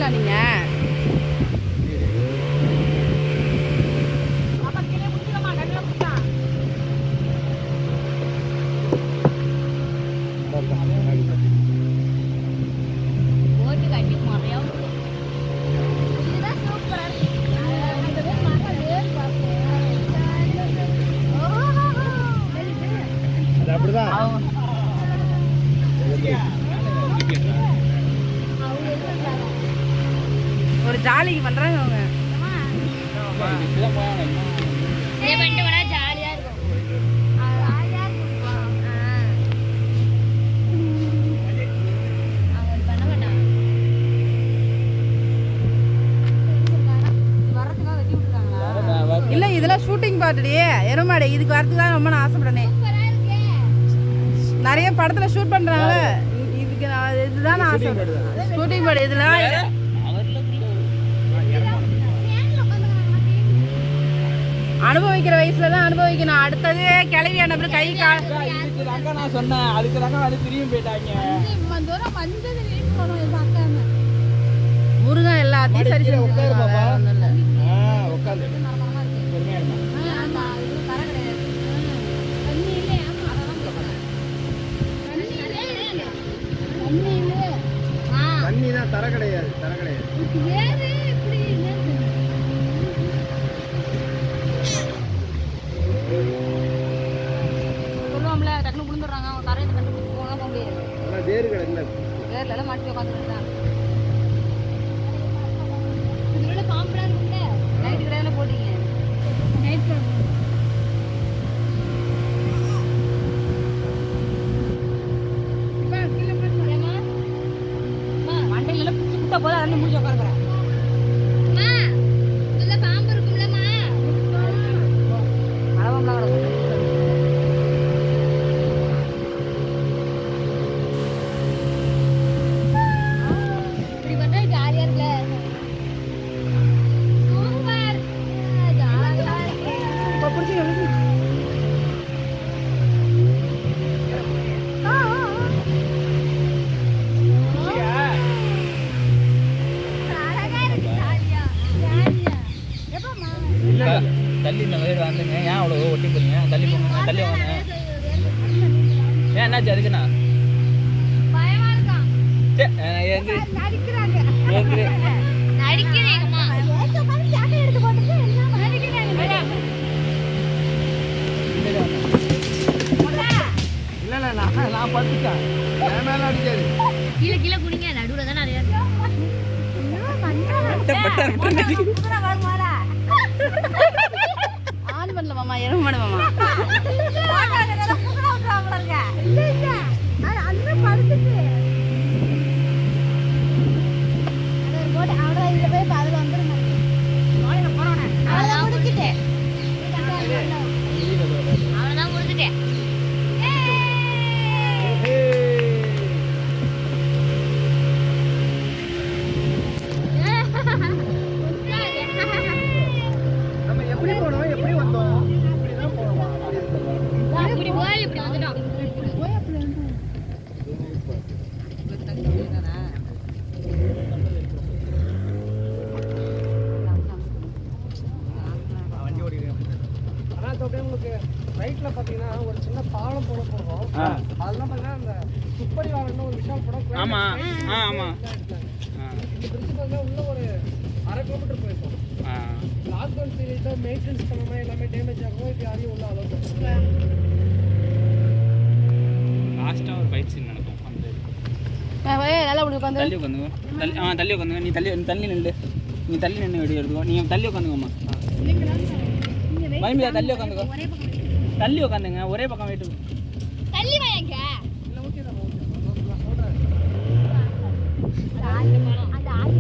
வந்துட்டீங்களா நீங்க? ஒரு ஜாலிக்கு பண்றாங்க அவங்க. ஜாலியா இருக்கும். இல்ல இதெல்லாம் ஷூட்டிங் பார்ட்டுடியே எருமாடே. இதுக்கு வரதுக்கு தான் ரொம்ப நான் ஆசைப்படுறேன். நிறைய படத்துல ஷூட் பண்றாங்கல்ல, இதுக்கு இதுதான் நான் ஆசைப்படுறேன். ஷூட்டிங் பார்ட் இதெல்லாம் அனுபவிக்கிற வயசுல தான் அனுபவிக்கணும். அடுத்தது கிளவி ஆனப்பறம் கை கால் நான் சொன்னேன். அதுக்கு தாங்க அது திரும்பி போயிட்டாங்க. முருகன் எல்லாத்தையும் சரி சரி உட்காரு பாப்பா. உட்காந்து தண்ணி தான் தர கிடையாது. தர கிடையாது. சொல்லுவோம்ல டக்குனு விழுந்துடுறாங்க. அவங்க கரையை கண்டுபிடிச்சு போக முடியாது. வேறு கிடையாது. வேர்ல மாட்டி உட்காந்துருக்காங்க. இதுல பாம்புடா இருக்குல்ல, நைட் கிரேல போடுறீங்க. நைட் இப்ப கீழ போறேமா மா மண்டையில பிச்சு குட்ட போல அண்ணி மூஞ்சி உட்கார்றேன். மா இதுல பாம்பு இருக்கும்ல மா அளவம்லாம் கிடக்கும். இப்படி பண்ணா ஜாலியா இருக்குல. சூப்பர் ஜாலியா இருக்கு. இப்ப புடிச்சு எழுது. தள்ளி இந்த மாதிரி வந்துங்க. ஏன் அவ்வளோ ஒட்டி போறீங்க? தள்ளி போங்க. தள்ளி வாங்க. ஏன் என்னாச்சு? அதுக்குண்ணா பயமா இருக்கா? எங்க நடிக்கிறாங்க. நடிக்கிறேங்கம்மா. ஏச்சோ மாதிரி ஜாக்கெட் எடுத்து போட்டுட்டு எல்லாம் நடிக்கிறாங்க. இல்ல நான் படுத்துட்டேன். என் மேல அடிக்காது. கீழ குனிங்க. நடுவுல தான் நிறைய இருக்கு. ஆன் பண்ணல மாமா. எருமை மாடு மாமா. அவ்வளோதான் முடிஞ்சுட்டேன். நம்ம எப்படி போனோம்? எப்படி வந்தோம்? இப்படிதான் போனோமா? இப்படி போய் இப்படி வந்துட்டோம். வண்டி ஓடிடுறேன். ஆனா அப்படியே உங்களுக்கு ரைட்ல பாத்தீங்கன்னா ஒரு சின்ன பாலம் போல போகும். அதெல்லாம் பாத்தீங்கன்னா அந்த துப்படி வாகனம் ஒரு விஷால் படம். ஆமா ஆமா. இந்த பிரிட்ஜ் பாத்தீங்கன்னா உள்ள ஒரு 1/2 கிலோமீட்டர் போயிருக்கும். லாக்டவுன் பீரியட்ல மெயின்டெனன்ஸ் பண்ணாம எல்லாமே டேமேஜ் ஆகும். இப்போ யாரையும் உள்ள அலோவ் பண்ணல. லாஸ்டா ஒரு ஃபைட் சீன் நடக்கும். நல்லா உட்காந்து தள்ளி உட்காந்துங்க. தள்ளி உட்காந்துங்க. நீ தள்ளி நில்லு. நீ தள்ளி நின்று வீடியோ எடுத்துக்கோ. நீங்க தள்ளி உட்காந்துங்கம்மா. மயிமியா தள்ளி உட்காந்துக்கோ. தள்ளி உட்காந்துங்க. ஒரே பக்கம் வெயிட். தள்ளி வாங்க. இல்ல ஓகே தான். ஓகே நான் சொல்றேன். அந்த ஆதி